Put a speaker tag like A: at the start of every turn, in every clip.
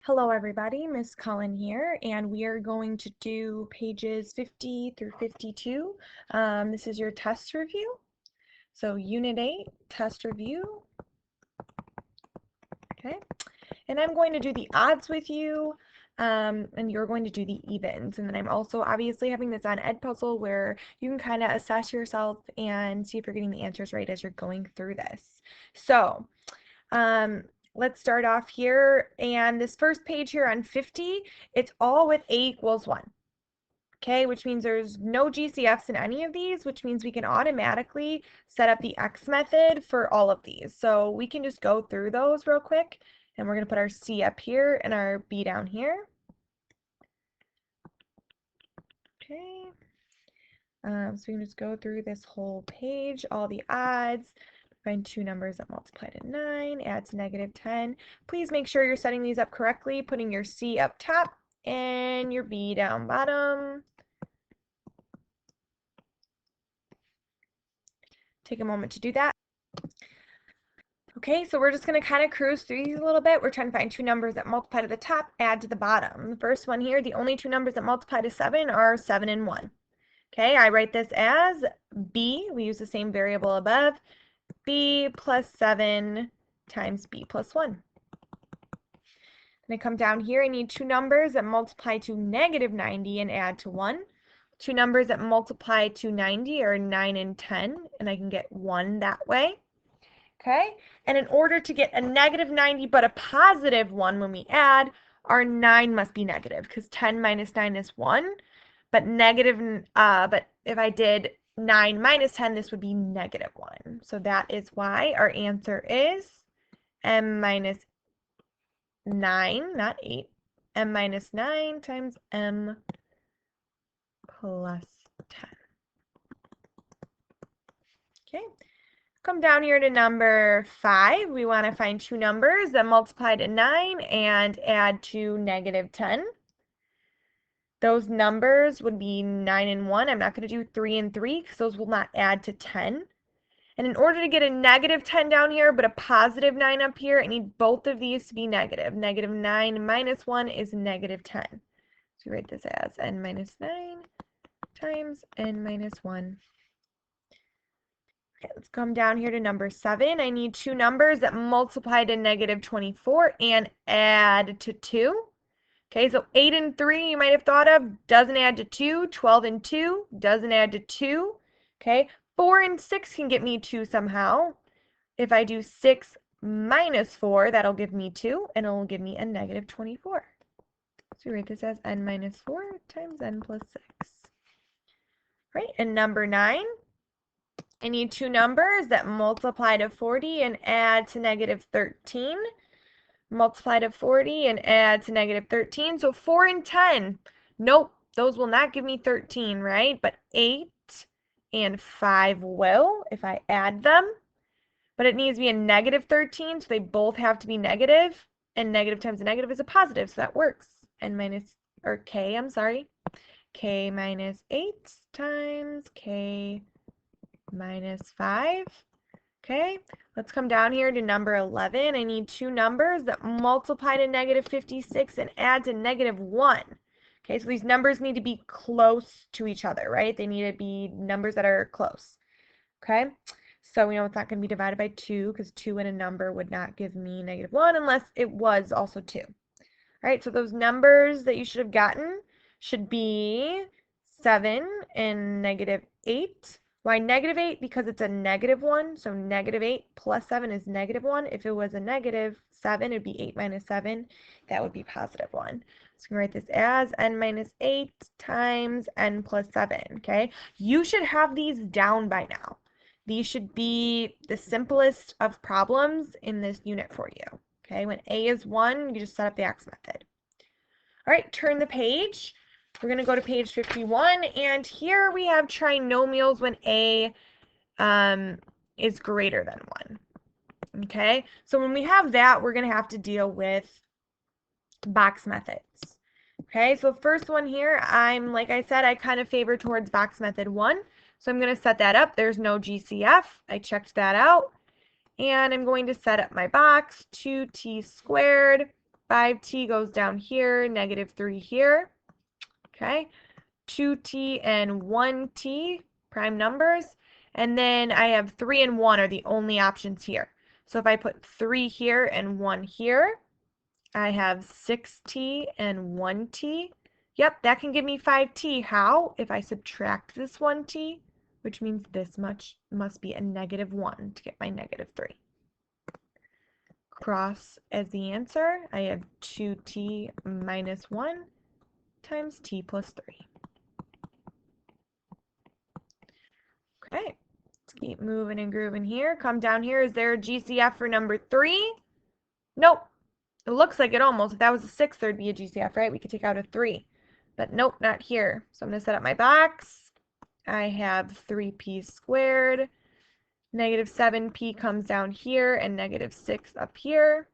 A: Hello everybody, Miss Cullen here, and we are going to do pages 50 through 52. This is your test review. So Unit 8, test review. Okay, and I'm going to do the odds with you, and you're going to do the evens. And then I'm also obviously having this on Edpuzzle where you can kind of assess yourself and see if you're getting the answers right as you're going through this. So, let's start off here, and this first page here on 50, it's all with a equals 1. Okay, which means there's no GCFs in any of these, which means we can automatically set up the X method for all of these. So we can just go through those real quick, and we're going to put our C up here and our B down here. Okay, so we can just go through this whole page, all the odds. Find two numbers that multiply to 9, add to -10. Please make sure you're setting these up correctly, putting your C up top and your B down bottom. Take a moment to do that. Okay, so we're just going to kind of cruise through these a little bit. We're trying to find two numbers that multiply to the top, add to the bottom. The first one here, the only two numbers that multiply to 7 are 7 and 1. Okay, I write this as B, we use the same variable above, B plus 7 times B plus 1. Then I come down here, I need two numbers that multiply to -90 and add to 1. Two numbers that multiply to 90 are 9 and 10, and I can get 1 that way. Okay, and in order to get a -90 but a positive 1 when we add, our 9 must be negative, because 10 minus 9 is 1, but but if I did 9 minus 10, this would be -1. So that is why our answer is m minus 9, not 8, m minus 9 times m plus 10. Okay, come down here to number 5. We want to find two numbers that multiply to 9 and add to -10. Those numbers would be 9 and 1. I'm not going to do 3 and 3 because those will not add to 10. And in order to get a -10 down here, but a positive 9 up here, I need both of these to be negative. -9 minus 1 is -10. So we write this as n minus 9 times n minus 1. Okay, let's come down here to number 7. I need two numbers that multiply to -24 and add to 2. Okay, so 8 and 3 you might have thought of doesn't add to 2. 12 and 2 doesn't add to 2. Okay, 4 and 6 can get me 2 somehow. If I do 6 minus 4, that'll give me 2, and it'll give me a -24. So we write this as n minus 4 times n plus 6. Right, and number 9, I need two numbers that multiply to 40 and add to -13. Multiply to 40 and add to -13. So 4 and 10. Nope, those will not give me 13, right? But 8 and 5 will if I add them. But it needs to be a -13, so they both have to be negative. And negative times a negative is a positive, so that works. K minus 8 times K minus 5. Okay, let's come down here to number 11. I need two numbers that multiply to -56 and add to -1. Okay, so these numbers need to be close to each other, right? They need to be numbers that are close. Okay, so we know it's not going to be divided by 2 because 2 in a number would not give me -1 unless it was also 2. All right, so those numbers that you should have gotten should be 7 and -8. Why -8? Because it's a -1, so -8 plus 7 is -1. If it was a -7, it would be 8 minus 7. That would be +1. So we can write this as n minus 8 times n plus 7, okay? You should have these down by now. These should be the simplest of problems in this unit for you, okay? When a is 1, you just set up the X method. All right, turn the page. We're going to go to page 51, and here we have trinomials when a is greater than 1. Okay, so when we have that, we're going to have to deal with box methods. Okay, so the first one here, like I said, I kind of favor towards box method 1. So I'm going to set that up. There's no GCF. I checked that out. And I'm going to set up my box, 2t squared 5t goes down here, negative 3 here. Okay, 2t and 1t, prime numbers. And then I have 3 and 1 are the only options here. So if I put 3 here and 1 here, I have 6t and 1t. Yep, that can give me 5t. How? If I subtract this 1t, which means this much must be a negative 1 to get my negative 3. Cross as the answer, I have 2t minus 1 times t plus 3. Okay, let's keep moving and grooving here. Come down here. Is there a GCF for number 3? Nope. It looks like it almost. If that was a 6, there'd be a GCF, right? We could take out a 3. But nope, not here. So I'm going to set up my box. I have 3p squared. Negative 7p comes down here and negative 6 up here.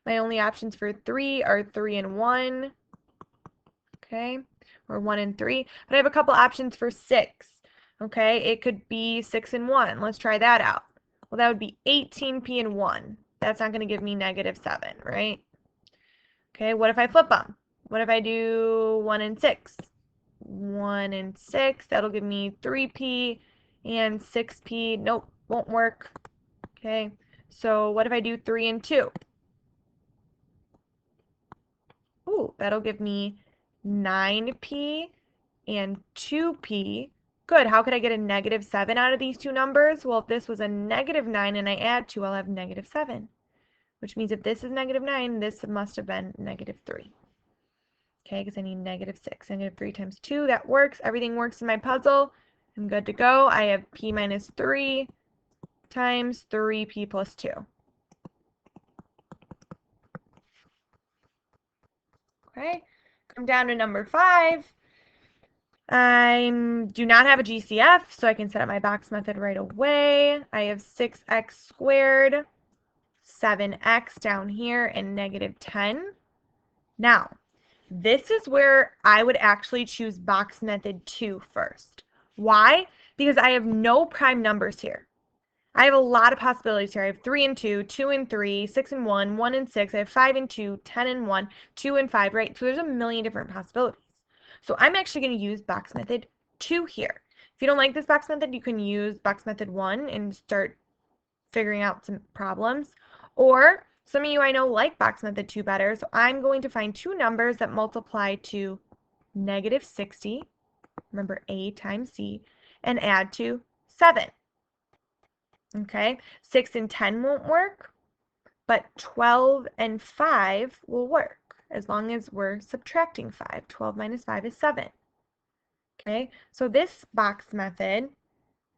A: My only options for 3 are 3 and 1. Okay, or 1 and 3. But I have a couple options for 6. Okay, it could be 6 and 1. Let's try that out. Well, that would be 18p and 1. That's not going to give me negative 7, right? Okay, what if I flip them? What if I do 1 and 6? 1 and 6, that'll give me 3p and 6p. Nope, won't work. Okay, so what if I do 3 and 2? Ooh, that'll give me 9p and 2p. Good, how could I get a negative 7 out of these two numbers? Well, if this was a negative 9 and I add 2, I'll have negative 7. Which means if this is negative 9, this must have been negative 3. Okay, because I need negative 6. Negative 3 times 2, that works. Everything works in my puzzle. I'm good to go. I have p minus 3 times 3p plus 2. Okay, come down to number 5. I do not have a GCF, so I can set up my box method right away. I have 6x squared, 7x down here, and negative 10. Now, this is where I would actually choose box method 2 first. Why? Because I have no prime numbers here. I have a lot of possibilities here. I have 3 and 2, 2 and 3, 6 and 1, 1 and 6. I have 5 and 2, 10 and 1, 2 and 5, right? So there's a million different possibilities. So I'm actually going to use box method 2 here. If you don't like this box method, you can use box method 1 and start figuring out some problems. Or some of you I know like box method 2 better, so I'm going to find two numbers that multiply to negative 60, remember a times c, and add to 7. Okay, 6 and 10 won't work, but 12 and 5 will work as long as we're subtracting 5. 12 minus 5 is 7. Okay, so this box method,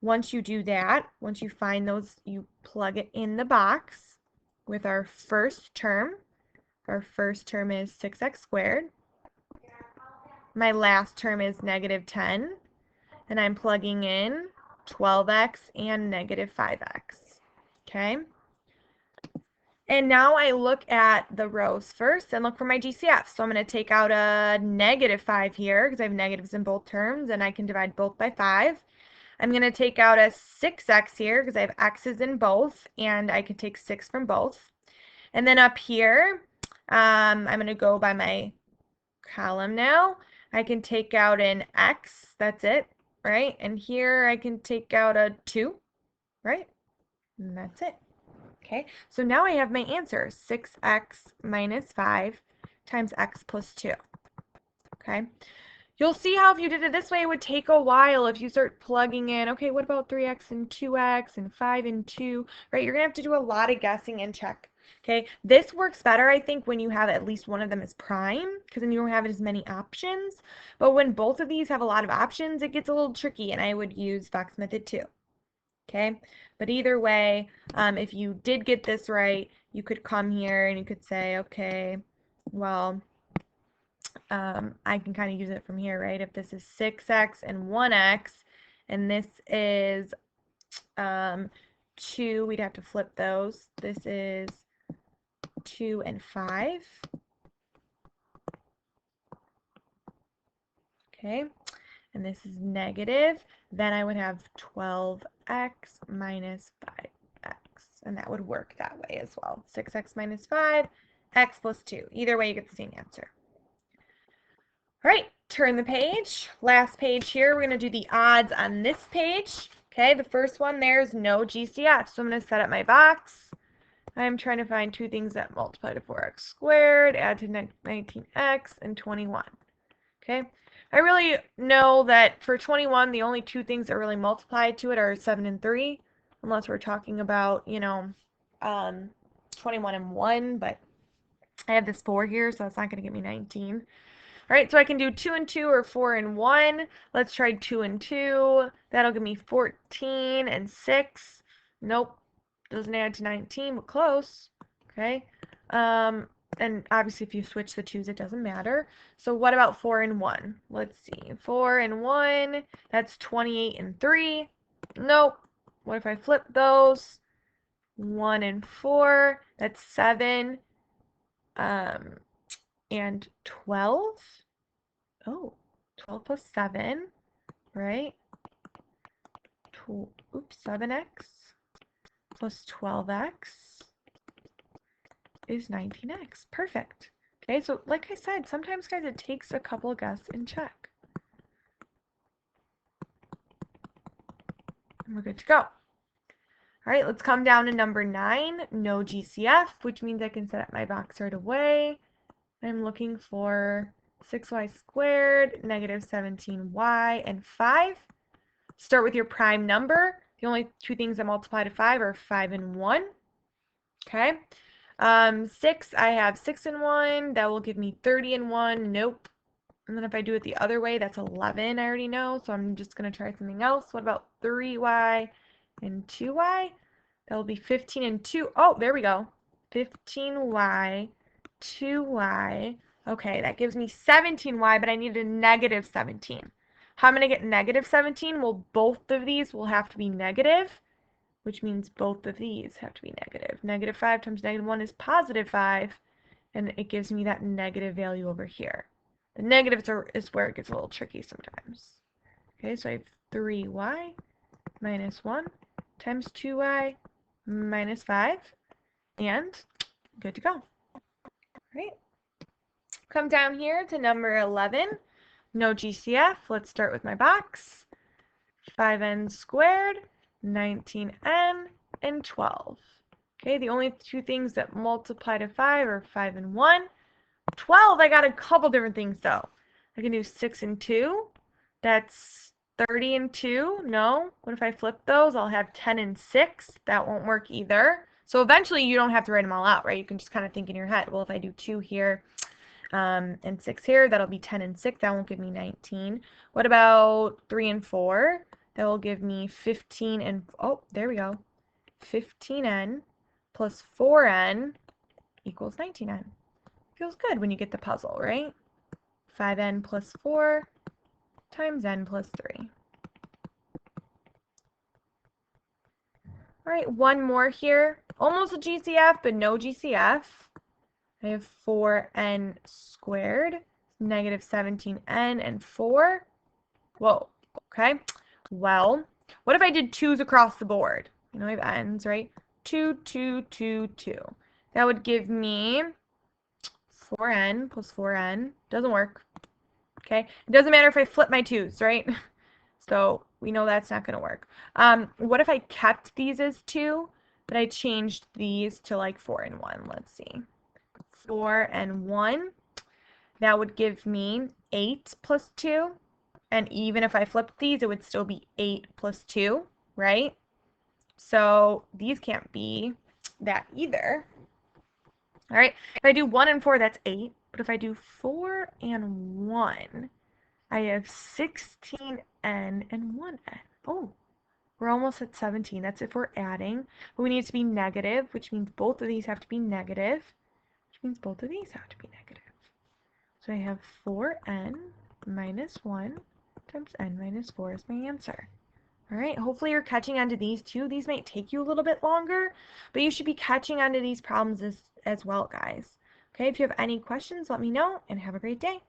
A: once you do that, once you find those, you plug it in the box with our first term. Our first term is 6x squared. My last term is negative 10, and I'm plugging in 12x and negative 5x. Okay? And now I look at the rows first and look for my GCF. So I'm going to take out a negative 5 here because I have negatives in both terms, and I can divide both by 5. I'm going to take out a 6x here because I have x's in both, and I can take 6 from both. And then up here, I'm going to go by my column now. I can take out an x, that's it, right? And here I can take out a 2, right? And that's it. Okay, so now I have my answer, 6x minus 5 times x plus 2. Okay, you'll see how if you did it this way, it would take a while if you start plugging in, okay, what about 3x and 2x and 5 and 2, right? You're going to have to do a lot of guessing and check. Okay, this works better, I think, when you have at least one of them as prime, because then you don't have as many options. But when both of these have a lot of options, it gets a little tricky, and I would use box method 2. Okay, but either way, if you did get this right, you could come here and you could say, okay, well, I can kind of use it from here, right? If this is 6x and 1x, and this is 2, we'd have to flip those. This is 2 and 5. Okay, and this is negative. Then I would have 12x minus 5x, and that would work that way as well. 6x minus 5 x plus 2. Either way, you get the same answer. All right, turn the page. Last page here, we're going to do the odds on this page. Okay, the first one, there's no GCF. So I'm going to set up my box. I'm trying to find two things that multiply to 4x squared, add to 19x, and 21. Okay, I really know that for 21, the only two things that really multiply to it are 7 and 3, unless we're talking about, 21 and 1, but I have this 4 here, so that's not going to give me 19. All right, so I can do 2 and 2 or 4 and 1. Let's try 2 and 2. That'll give me 14 and 6. Nope, doesn't add to 19, but close. Okay, and obviously if you switch the 2's, it doesn't matter. So what about 4 and 1? Let's see, 4 and 1, that's 28 and 3. Nope. What if I flip those? 1 and 4, that's 7. And 12. Oh, 12 plus 7, right? 7x plus 12x is 19x. Perfect. Okay, so like I said, sometimes, guys, it takes a couple guesses and check. And we're good to go. All right, let's come down to number 9, no GCF, which means I can set up my box right away. I'm looking for 6y squared, negative 17y, and 5. Start with your prime number. The only two things that multiply to 5 are 5 and 1. Okay. 6, I have 6 and 1. That will give me 30 and 1. Nope. And then if I do it the other way, that's 11. I already know, so I'm just going to try something else. What about 3y and 2y? That will be 15 and 2. Oh, there we go. 15y, 2y. Okay, that gives me 17y, but I need a negative 17. How am I going to get negative 17? Well, both of these will have to be negative, which means both of these have to be negative. Negative 5 times negative 1 is positive 5, and it gives me that negative value over here. The negatives is where it gets a little tricky sometimes. Okay, so I have 3y minus 1 times 2y minus 5, and good to go. All right. Come down here to number 11. No GCF. Let's start with my box. 5n squared, 19n, and 12. Okay, the only two things that multiply to 5 are 5 and 1. 12, I got a couple different things though. I can do 6 and 2. That's 30 and 2. No. What if I flip those? I'll have 10 and 6. That won't work either. So eventually you don't have to write them all out, right? You can just kind of think in your head, well, if I do 2 here, and 6 here, that'll be 10 and 6. That won't give me 19. What about 3 and 4? That will give me 15 and, oh, there we go. 15n plus 4n equals 19n. Feels good when you get the puzzle, right? 5n plus 4 times n plus 3. All right, one more here. Almost a GCF, but no GCF. I have 4n squared, negative 17n, and 4. Whoa, okay. Well, what if I did 2's across the board? You know, I have n's, right? 2, 2, 2, 2. That would give me 4n plus 4n. Doesn't work. Okay? It doesn't matter if I flip my 2's, right? So we know that's not going to work. What if I kept these as 2, but I changed these to like 4 and 1? Let's see. 4 and 1. That would give me 8 plus 2. And even if I flipped these, it would still be 8 plus 2, right? So these can't be that either. All right, if I do 1 and 4, that's 8. But if I do 4 and 1, I have 16n and 1n. Oh, we're almost at 17. That's if we're adding. But we need it to be negative, which means both of these have to be negative, which means both of these have to be negative. So I have 4n minus 1 times n minus 4 is my answer. All right, hopefully you're catching on to these too. These might take you a little bit longer, but you should be catching on to these problems as well, guys. Okay, if you have any questions, let me know, and have a great day.